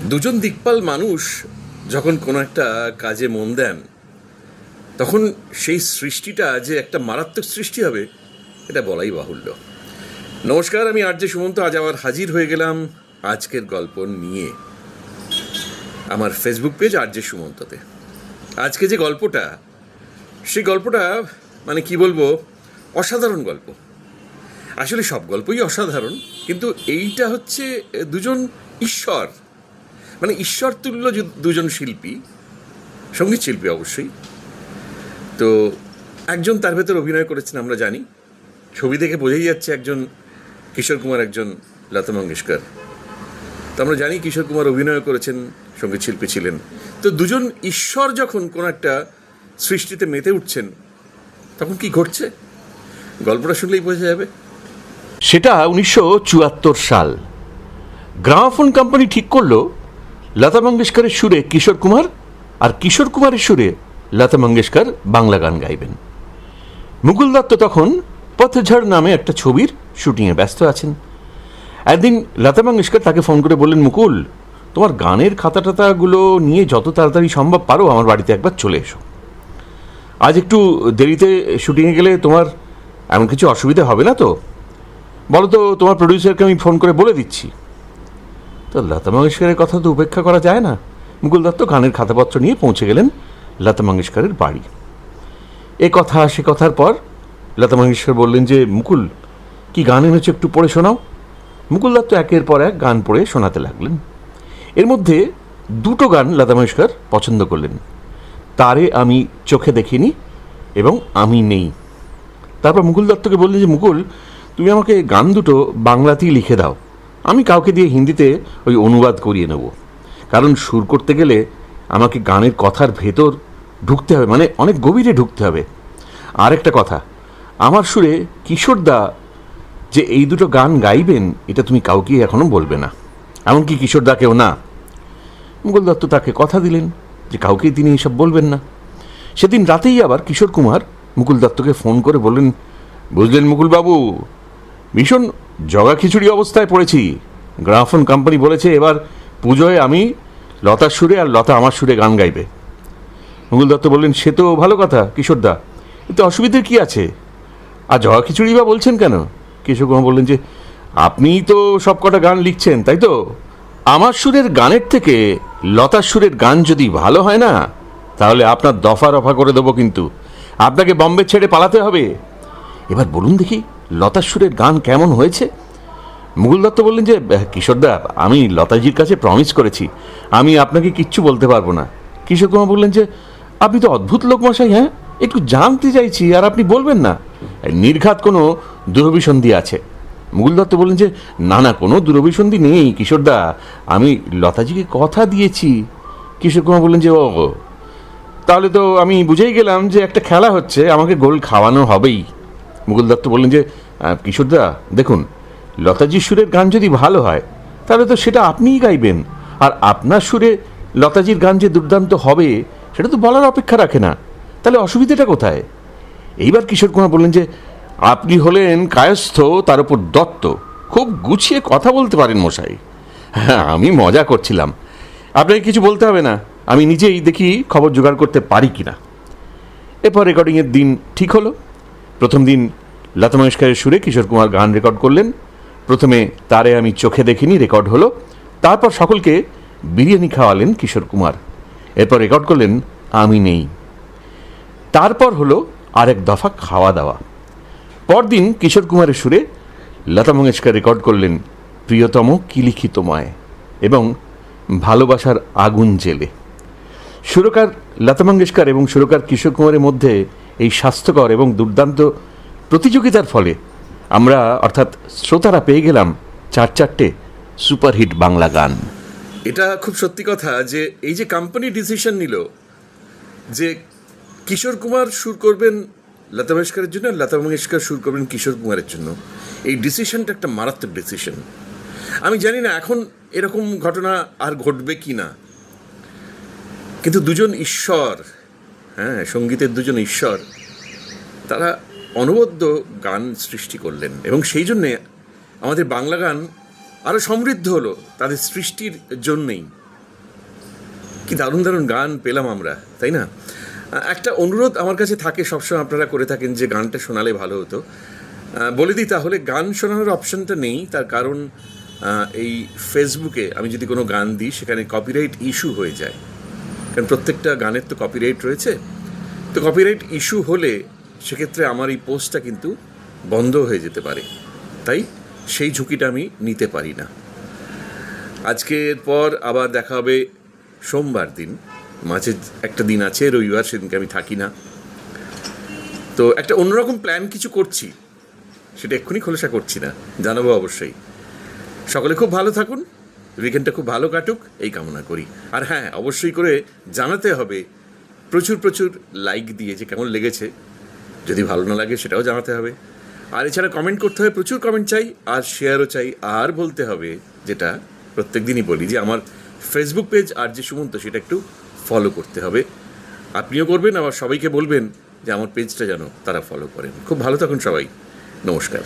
দুজন দিকপাল মানুষ যখন কোনো একটা কাজে মন দেন, তখন সেই সৃষ্টিটা যে একটা মারাত্মক সৃষ্টি হবে এটা বলাই বাহুল্য। নমস্কার, আমি আরজে সুমন্ত আজ আবার হাজির হয়ে গেলাম আজকের গল্প নিয়ে আমার ফেসবুক পেজ আরজে সুমন্ততে। আজকে যে গল্পটা, সেই গল্পটা মানে কি বলবো, অসাধারণ গল্প। আসলে সব গল্পই অসাধারণ, কিন্তু এইটা হচ্ছে দুজন ঈশ্বর, মানে ঈশ্বর তুল্য দুজন শিল্পী, সঙ্গীত শিল্পী অবশ্যই। তো একজন তার ভেতর অভিনয় করেছেন আমরা জানি, ছবি দেখে বোঝাই যাচ্ছে একজন কিশোর কুমার, একজন লতা মঙ্গেশকর। তো আমরা জানি কিশোর কুমার অভিনয় করেছেন, সঙ্গীত শিল্পী ছিলেন। তো দুজন ঈশ্বর যখন কোনো একটা সৃষ্টিতে মেতে উঠছেন, তখন কি ঘটছে গল্পটা শুনলেই বোঝা যাবে। সেটা 1974 সাল। গ্রামাফোন কোম্পানি ঠিক করলো লতা মঙ্গেশকরের সুরে কিশোর কুমার আর কিশোর কুমারের সুরে লতা মঙ্গেশকর বাংলা গান গাইবেন। মুকুল দত্ত তখন পথঝড় নামে একটা ছবির শুটিংয়ে ব্যস্ত আছেন। একদিন লতা মঙ্গেশকর তাকে ফোন করে বললেন, মুকুল, তোমার গানের খাতা টাতাগুলো নিয়ে যত তাড়াতাড়ি সম্ভব পারো আমার বাড়িতে একবার চলে এসো। আজ একটু দেরিতে শুটিংয়ে গেলে তোমার এমন কিছু অসুবিধা হবে না তো? বলো তো, তোমার প্রডিউসারকে আমি ফোন করে বলে দিচ্ছি। তো লতা মঙ্গেশকরের কথা তো উপেক্ষা করা যায় না। মুকুল দত্ত গানের খাতাপত্র নিয়ে পৌঁছে গেলেন লতা মঙ্গেশকরের বাড়ি। এ কথা সে কথার পর লতা মঙ্গেশকর বললেন যে, মুকুল, কি গান এনেছো একটু পড়ে শোনাও। মুকুল দত্ত একের পর এক গান পড়ে শোনাতে লাগলেন। এর মধ্যে দুটো গান লতা মঙ্গেশকর পছন্দ করলেন, তারে আমি চোখে দেখিনি এবং আমি নেই। তারপর মুকুল দত্তকে বললেন যে, মুকুল, তুমি আমাকে গান দুটো বাংলাতেই লিখে দাও, আমি কাউকে দিয়ে হিন্দিতে ওই অনুবাদ করিয়ে নেব। কারণ সুর করতে গেলে আমাকে গানের কথার ভেতর ঢুকতে হবে, মানে অনেক গভীরে ঢুকতে হবে। আর একটা কথা, আমার সুরে কিশোরদা যে এই দুটো গান গাইবেন এটা তুমি কাউকে এখনো বলবে না, এমনকি কিশোরদাকেও না। মুকুল দত্ত তাকে কথা দিলেন যে কাউকেই তিনি এসব বলবেন না। সেদিন রাতেই আবার কিশোর কুমার মুকুল দত্তকে ফোন করে বললেন, বুঝলেন মুকুলবাবু, ভীষণ জগা খিচুড়ি অবস্থায় পড়েছি। গ্রামাফোন কোম্পানি বলেছে এবার পুজোয় আমি লতার সুরে আর লতা আমার সুরে গান গাইবে। মুকুল দত্ত বললেন, সে তো ভালো কথা কিশোরদা, এতে অসুবিধার কি আছে? আর জগা খিচুড়ি বা বলছেন কেন? কিশোর কুমার বললেন যে, আপনিই তো সব কটা গান লিখছেন, তাই তো? আমার সুরের গানের থেকে লতার সুরের গান যদি ভালো হয় না, তাহলে আপনার দফা রফা করে দেবো, কিন্তু আপনাকে বম্বে ছেড়ে পালাতে হবে। এবার বলুন দেখি লতার সুরের গান কেমন হয়েছে? মুকুল দত্ত বললেন যে, কিশোরদা, আমি লতাজির কাছে প্রমিস করেছি আমি আপনাকে কিচ্ছু বলতে পারবো না। কিশোর কুমার বললেন যে, আপনি তো অদ্ভুত লোক মশাই, হ্যাঁ, একটু জানতে চাইছি আর আপনি বলবেন না? নির্ঘাত কোনো দুরভিসন্ধি আছে। মুকুল দত্ত বললেন যে, না না, কোনো দুরভিসন্ধি নেই কিশোরদা, আমি লতাজিকে কথা দিয়েছি। কিশোর কুমার বললেন যে, ও, তাহলে তো আমি বুঝেই গেলাম যে একটা খেলা হচ্ছে, আমাকে গোল খাওয়ানো হবেই। মুকুল দত্ত বললেন যে, কিশোরদা দেখুন, লতাজির সুরের গান যদি ভালো হয় তাহলে তো সেটা আপনিই গাইবেন, আর আপনার সুরে লতাজির গান যে দুর্দান্ত হবে সেটা তো বলার অপেক্ষা রাখে না, তাহলে অসুবিধাটা কোথায়? এইবার কিশোর কুমার বললেন যে, আপনি হলেন কায়স্থ, তার উপর দত্ত, খুব গুছিয়ে কথা বলতে পারেন মশাই। হ্যাঁ, আমি মজা করছিলাম, আপনাকে কিছু বলতে হবে না, আমি নিজেই দেখি খবর জোগাড় করতে পারি কিনা। এরপর রেকর্ডিংয়ের দিন ঠিক হলো। প্রথম দিন লতা মঙ্গেশকরের সুরে কিশোর কুমার গান রেকর্ড করলেন। প্রথমে তারে আমি চোখে দেখিনি রেকর্ড হলো, তারপর সকলকে বিরিয়ানি খাওয়ালেন কিশোর কুমার। এরপর রেকর্ড করলেন আমি নেই। তারপর হলো আরেক দফা খাওয়া দাওয়া। পরদিন কিশোর কুমারের সুরে লতা মঙ্গেশকর রেকর্ড করলেন প্রিয়তম কি লিখি তোমায় এবং ভালোবাসার আগুন জেলে। সুরকার লতা মঙ্গেশকর এবং সুরকার কিশোর কুমারের মধ্যে এই স্বাস্থ্যকর এবং দুর্দান্ত প্রতিযোগিতার ফলে আমরা, অর্থাৎ শ্রোতারা, পেয়ে গেলাম চারটে সুপারহিট বাংলা গান। এটা খুব সত্যি কথা যে এই যে কোম্পানি ডিসিশন নিল যে কিশোর কুমার সুর করবেন লতা মঙ্গেশকরের জন্য, লতা মঙ্গেশকর সুর করবেন কিশোর কুমারের জন্য, এই ডিসিশনটা একটা মারাত্মক ডিসিশন। আমি জানি না এখন এরকম ঘটনা আর ঘটবে কি না, কিন্তু দুজন ঈশ্বর, হ্যাঁ, সঙ্গীতের দুজন ঈশ্বর, তারা অনবদ্য গান সৃষ্টি করলেন এবং সেই জন্যে আমাদের বাংলা গান আরও সমৃদ্ধ হলো তাদের সৃষ্টির জন্যেই। কি দারুণ দারুণ গান পেলাম আমরা, তাই না? একটা অনুরোধ আমার কাছে থাকে, সবসময় আপনারা করে থাকেন যে গানটা শোনালে ভালো হতো। বলে দিই তাহলে, গান শোনানোর অপশানটা নেই, তার কারণ এই ফেসবুকে আমি যদি কোনো গান দিই সেখানে কপিরাইট ইস্যু হয়ে যায়, কারণ প্রত্যেকটা গানের তো কপিরাইট রয়েছে। তো কপিরাইট ইস্যু হলে সেক্ষেত্রে আমার এই পোস্টটা কিন্তু বন্ধ হয়ে যেতে পারে, তাই সেই ঝুঁকিটা আমি নিতে পারি না। আজকের পর আবার দেখা হবে সোমবার দিন, মাঝে একটা দিন আছে রবিবার, সেদিনকে আমি থাকি না। তো একটা অন্যরকম প্ল্যান কিছু করছি, সেটা এক্ষুনি খোলসা করছি না, জানাবো অবশ্যই। সকলে খুব ভালো থাকুন, উইকেন্ডটা খুব ভালো কাটুক এই কামনা করি। আর হ্যাঁ, অবশ্যই করে জানাতে হবে প্রচুর প্রচুর লাইক দিয়ে যে কেমন লেগেছে। যদি ভালো না লাগে সেটাও জানাতে হবে। আর এছাড়া কমেন্ট করতে হবে, প্রচুর কমেন্ট চাই, আর শেয়ারও চাই। আর বলতে হবে, যেটা প্রত্যেক দিনই বলি, যে আমার ফেসবুক পেজ আর যে সুমন্ত, সেটা একটু ফলো করতে হবে। আপনিও করবেন, আবার সবাইকে বলবেন যে আমার পেজটা যেন তারা ফলো করেন। খুব ভালো থাকুন সবাই, নমস্কার।